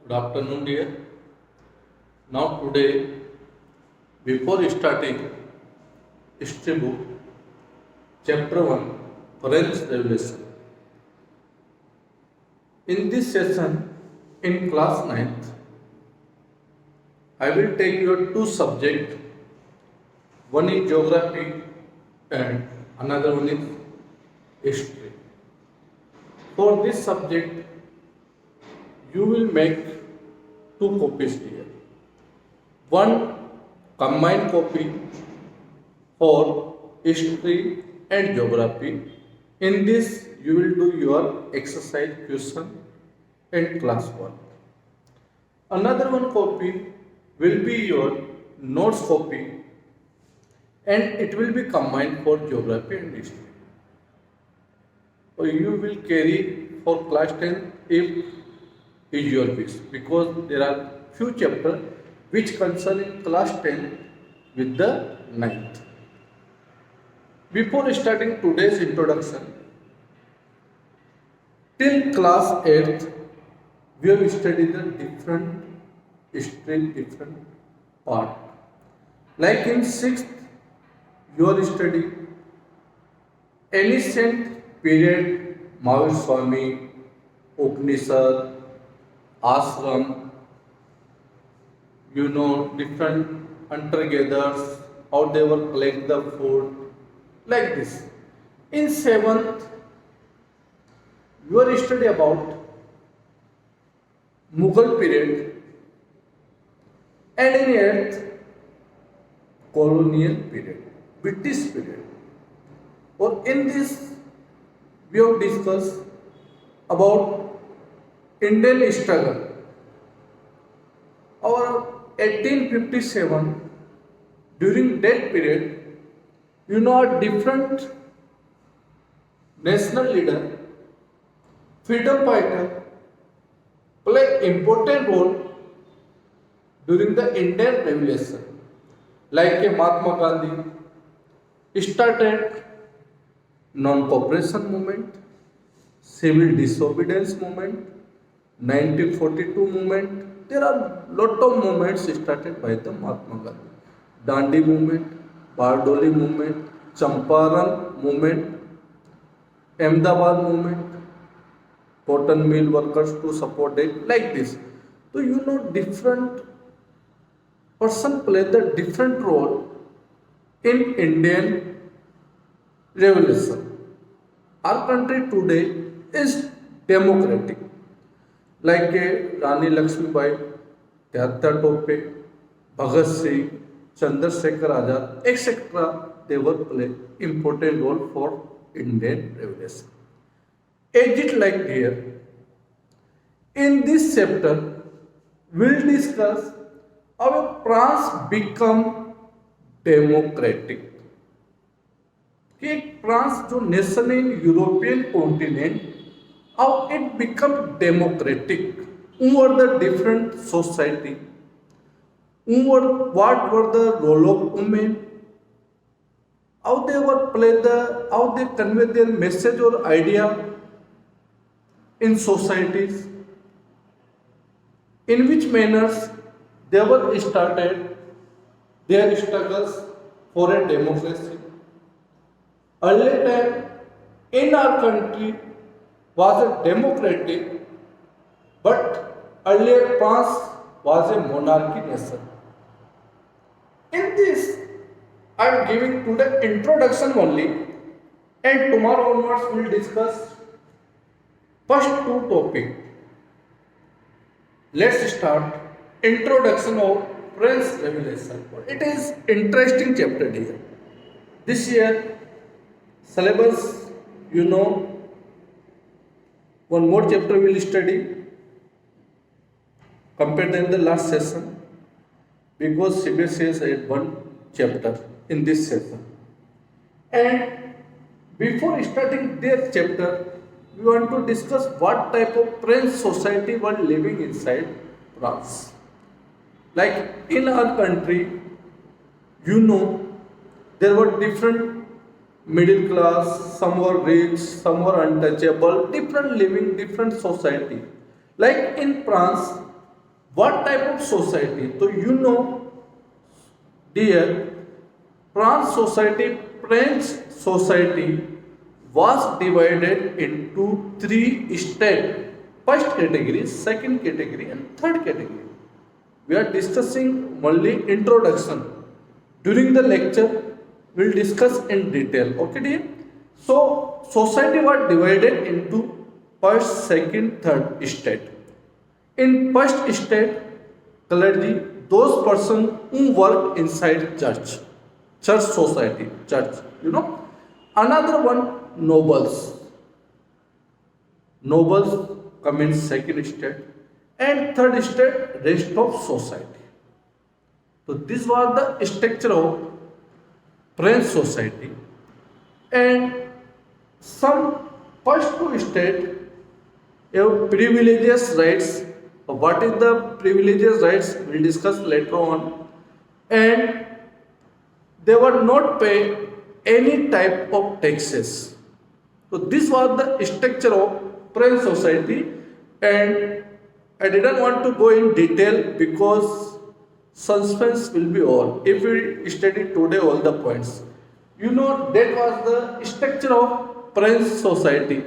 Good afternoon, dear. Now, today, before starting history book, chapter 1, French Revolution. In this session, in class ninth, I will take your two subjects. One is geography and another one is history. For this subject, you will make two copies here. One combined copy for history and geography. In this, you will do your exercise question and class work. Another one copy will be your notes copy and it will be combined for geography and history. So you will carry for class 10 if is your wish, because there are few chapters which concern in class 10 with the ninth. Before starting today's introduction, till class 8th, we have studied the different history, different part. Like in 6th, you are studying ancient period, Mahavir Swami, Upanishad, ashram, different hunter-gatherers, how they were collect the food, like this. In 7th, you are study about Mughal period, and in 8th, colonial period, British period. Or in this, we have discussed about Indian struggle. Our 1857, during that period, a different national leader, freedom fighter, play important role during the Indian Revolution. Like a Mahatma Gandhi started non-cooperation movement, civil disobedience movement, 1942 movement. There are lot of movements started by the Mahatma Gandhi. Dandi movement, Bardoli movement, Champaran movement, Ahmedabad movement, cotton mill workers to support it, like this. So different person play the different role in Indian revolution. Our country today is democratic. Like Rani Lakshmibai, Tyatya Tope, Bhagat Singh, Chandrasekhar Azad, etc. They were play important role for Indian revolution. As it like here, in this chapter, we'll discuss how France become democratic. कि France जो nation in European continent, how it become democratic over the different society, what were the role of women, how they were how they convey their message or idea in societies, in which manners they were started their struggles for a democracy. Earlier time in our country was a democratic, but earlier France was a monarchy nation. In this, I am giving today introduction only, and tomorrow onwards we will discuss first two topics. Let's start introduction of French Revolution. It is interesting chapter here. This year syllabus, one more chapter we will study compared to the last session, because CBSE has had one chapter in this session. And before starting this chapter, we want to discuss what type of French society were living inside France. Like in our country, there were different middle class, some were rich, some were untouchable, different living, different society. Like in France, What type of society? So you know, dear, France society, French society was divided into three states. First category, second category, and third category. We are discussing only introduction. During the lecture, we'll discuss in detail. Okay, dear? So, society was divided into first, second, third state. In first state, clergy, those persons who work inside church society, church, you know. Another one, nobles. Nobles come in second state. And third state, rest of society. So this was the structure of French society. And some first two state have privileges rights. What is the privileges rights? We'll discuss later on. And they were not pay any type of taxes. So this was the structure of French society, and I didn't want to go in detail because suspense will be all if we study today all the points. You know, that was the structure of French society.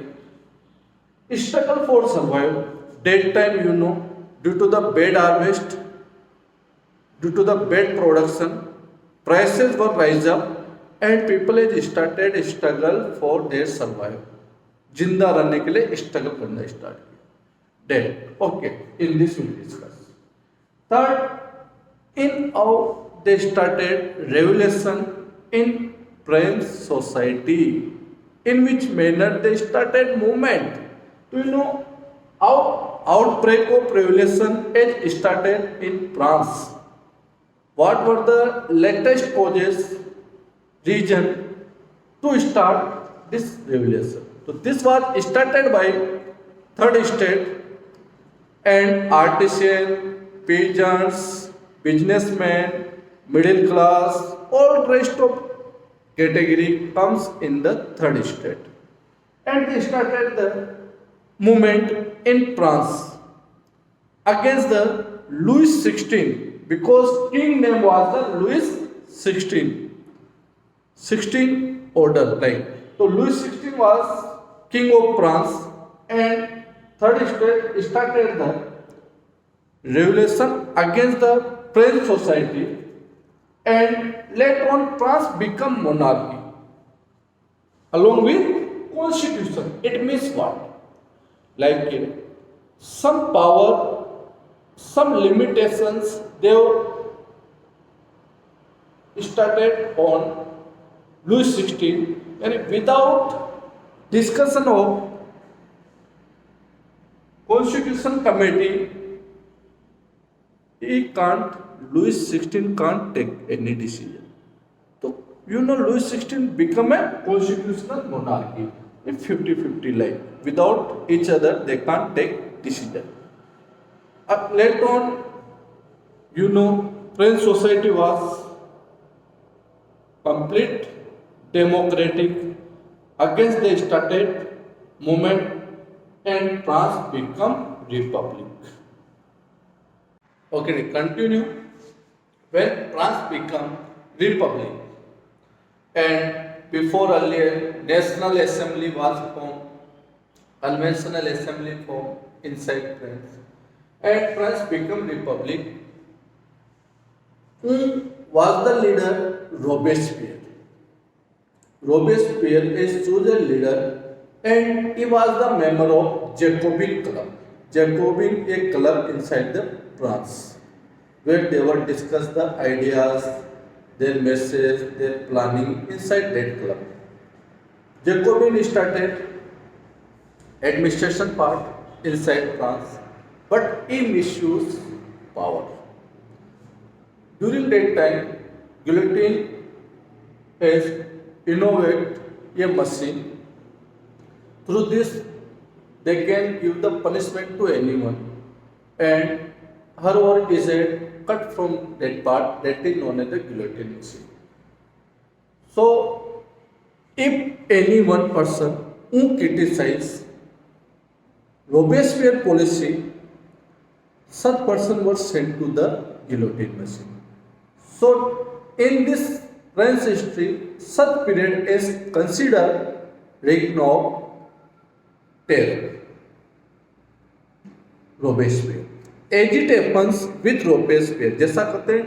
Struggle for survival. That time, you know, due to the bad harvest, due to the bad production, prices were rise up, and people has started struggle for their survival. जिंदा रहने के लिए struggle करना start किया. Dead. Okay. In this we will discuss. Third, in how they started revolution in French society. In which manner they started movement. Do you know how outbreak of revolution is started in France? What were the latest causes, reason to start this revolution? So this was started by third state, and artisan, peasants, businessmen, middle class, all rest of category comes in the third state. And they started the movement in France against the Louis XVI, because king name was the Louis XVI. 16 order, like. So Louis XVI was king of France, and third state started the revolution against the French society, and later on France become monarchy along with constitution. It means what? Like some power, some limitations they started on Louis XVI, and without discussion of Constitution Committee, Louis XVI can't take any decision. So, you know, Louis XVI become a constitutional monarchy. If 50-50 like, without each other, they can't take decision. Later on, you know, French society was complete democratic against the started movement, and France become republic. Okay, continue. When France become republic, and before earlier National Assembly was formed, Conventional Assembly formed inside France, and France become republic. Who was the leader? Robespierre. Robespierre is chosen leader, and he was the member of Jacobin Club. Jacobin, a club inside the France, where they were discuss the ideas, their message, their planning inside that club. Jacobin started administration part inside France, but he misused power. During that time, guillotine has innovated a machine. Through this, they can give the punishment to anyone, and her work is a cut from that part that is known as the guillotine machine. So, if any one person who criticize Robespierre policy, such person was sent to the guillotine machine. So in this French history, such period is considered reign of terror. Robespierre. As it happens with Robespierre, जैसा कहते हैं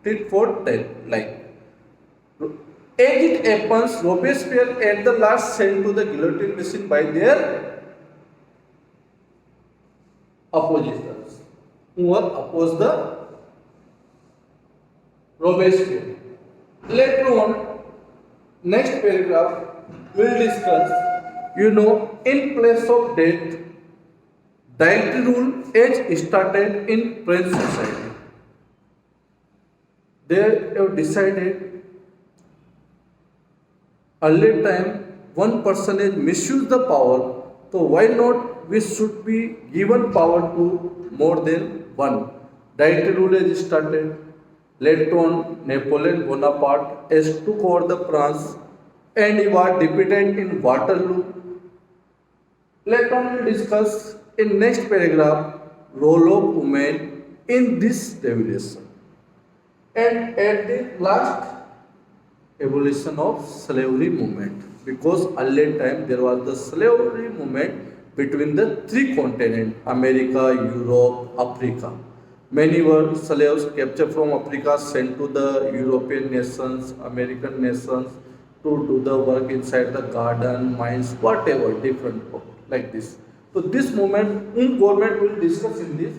tit for tat, like as it happens, Robespierre at the last sent to the guillotine machine by their oppositions who were opposed the Robespierre. Later on, next paragraph will discuss, in place of death, dietary rule as started in French society. They have decided early time one person has misused the power, so why not we should be given power to more than one. Dietary rule has started. Later on, Napoleon Bonaparte has took over the France and he was defeated in Waterloo. Later on, we will discuss in next paragraph role of women in this revolution. And at the last, abolition of slavery movement, because earlier time there was the slavery movement between the three continents, America, Europe, Africa. Many were slaves captured from Africa, sent to the European nations, American nations to do the work inside the garden, mines, whatever, different work, like this. So this movement, government will discuss in this,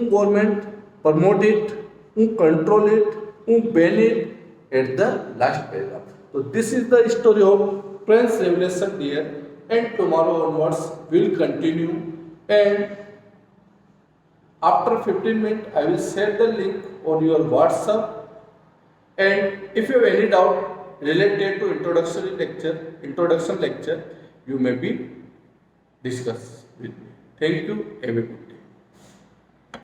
government promote it, control it, ban it at the last paragraph. So this is the story of French Revolution dear, and tomorrow onwards we will continue, and after 15 minutes I will share the link on your WhatsApp, and if you have any doubt related to introduction lecture, you may be discuss with me. Thank you. Have a good day.